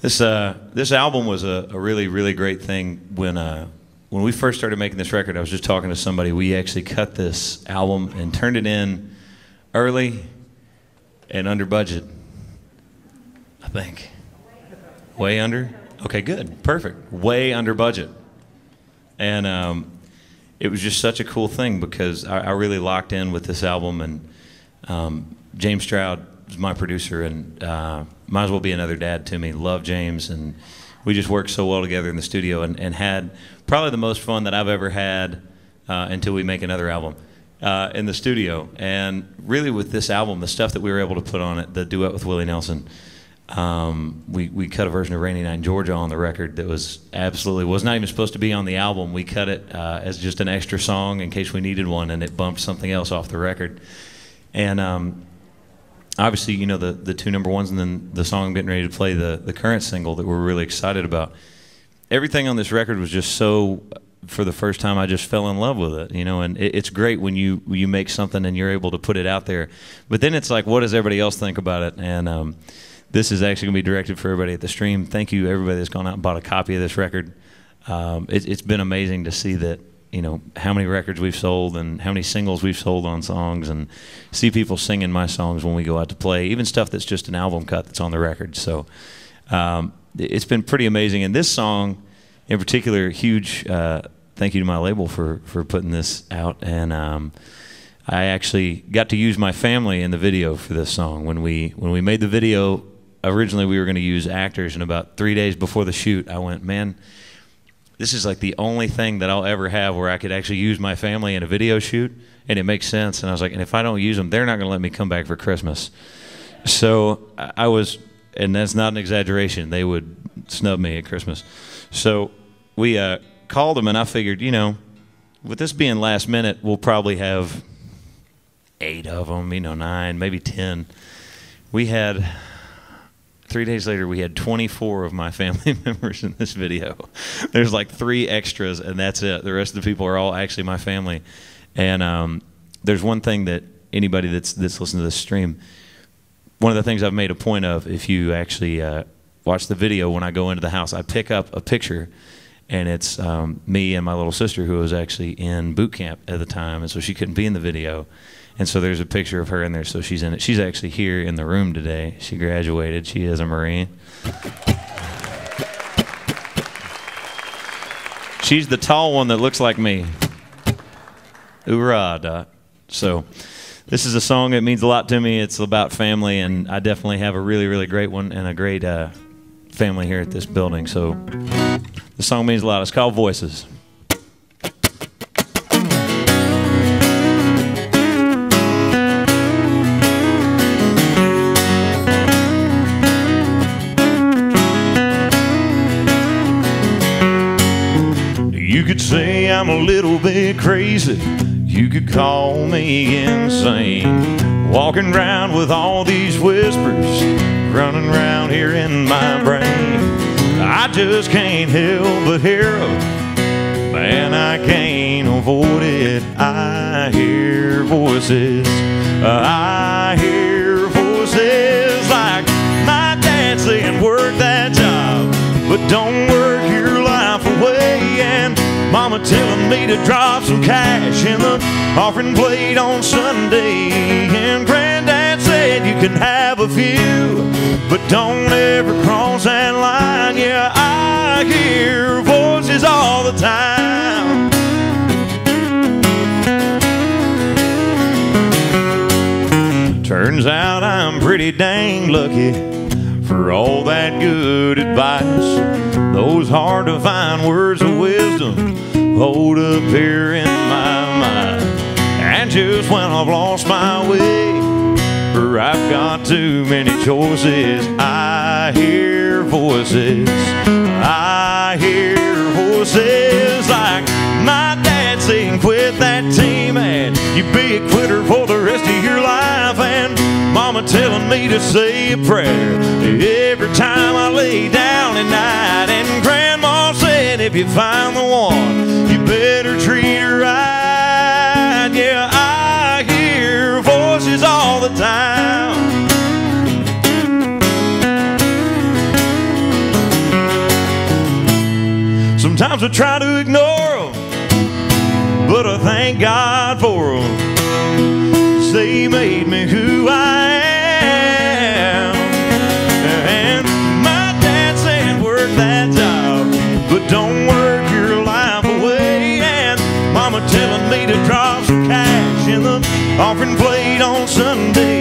This album was a really, really great thing. When we first started making this record, I was just talking to somebody. We actually cut this album and turned it in early and under budget, I think. Way under? Okay, good. Perfect. Way under budget. And it was just such a cool thing because I really locked in with this album. And James Stroud is my producer, and might as well be another dad to me. Love James, and we just worked so well together in the studio and had probably the most fun that I've ever had until we make another album in the studio. And really with this album, the stuff that we were able to put on it, the duet with Willie Nelson, we cut a version of Rainy Night in Georgia on the record that was not even supposed to be on the album. We cut it as just an extra song in case we needed one, and it bumped something else off the record. And obviously, you know, the two number ones, and then the song I'm getting ready to play, the current single that we're really excited about. Everything on this record was just so, for the first time, I just fell in love with it, you know, and it's great when you make something and you're able to put it out there. But then it's like, what does everybody else think about it? And this is actually going to be directed for everybody at the stream. Thank you, everybody that's gone out and bought a copy of this record. It's been amazing to see that, you know, how many records we've sold and how many singles we've sold on songs, and see people singing my songs when we go out to play, even stuff that's just an album cut that's on the record. So it's been pretty amazing. And this song in particular, huge thank you to my label for putting this out. And I actually got to use my family in the video for this song. When we made the video, originally we were going to use actors, and about 3 days before the shoot, I went, man, this is like the only thing that I'll ever have where I could actually use my family in a video shoot, and it makes sense. And I was like, and if I don't use them, they're not going to let me come back for Christmas. So I was, and that's not an exaggeration, they would snub me at Christmas. So we called them, and I figured, you know, with this being last minute, we'll probably have 8 of them, you know, 9, maybe 10. We had... 3 days later, we had 24 of my family members in this video. There's like 3 extras, and that's it. The rest of the people are all actually my family. And there's one thing that anybody that's listening to this stream, one of the things I've made a point of, if you actually watch the video, when I go into the house, I pick up a picture, and it's me and my little sister, who was actually in boot camp at the time, and so she couldn't be in the video. And so there's a picture of her in there, so she's in it. She's actually here in the room today. She graduated. She is a Marine. She's the tall one that looks like me. Hoorah, Dot. So this is a song that means a lot to me. It's about family, and I definitely have a really, really great one and a great family here at this building. So the song means a lot. It's called Voices. You could say I'm a little bit crazy. You could call me insane. Walking around with all these whispers running around here in my brain. I just can't help but hear them. Man, I can't avoid it. I hear voices. I hear voices like my dad saying, work that job, but don't work your life away. And Mama telling me to drop some cash in the offering plate on Sunday. And Granddad said you can have a few, but don't ever cross that line. Yeah, I hear voices all the time. Turns out I'm pretty dang lucky for all that good advice. Those hard to find words of wisdom hold up here in my mind. And just when I've lost my way, or I've got too many choices, I hear voices. I hear voices like my dad saying, quit that team and you be a quitter for the rest of your life. And Mama telling me to say a prayer every time I lay down at night. And Grandma said, if you find the one, you better treat her right. Yeah, I hear voices all the time. Sometimes I try to ignore them, but I thank God for them. They made me who I am. And my dad said work that job, but don't work your life away. And mama telling me to drop some cash in the offering plate on Sunday.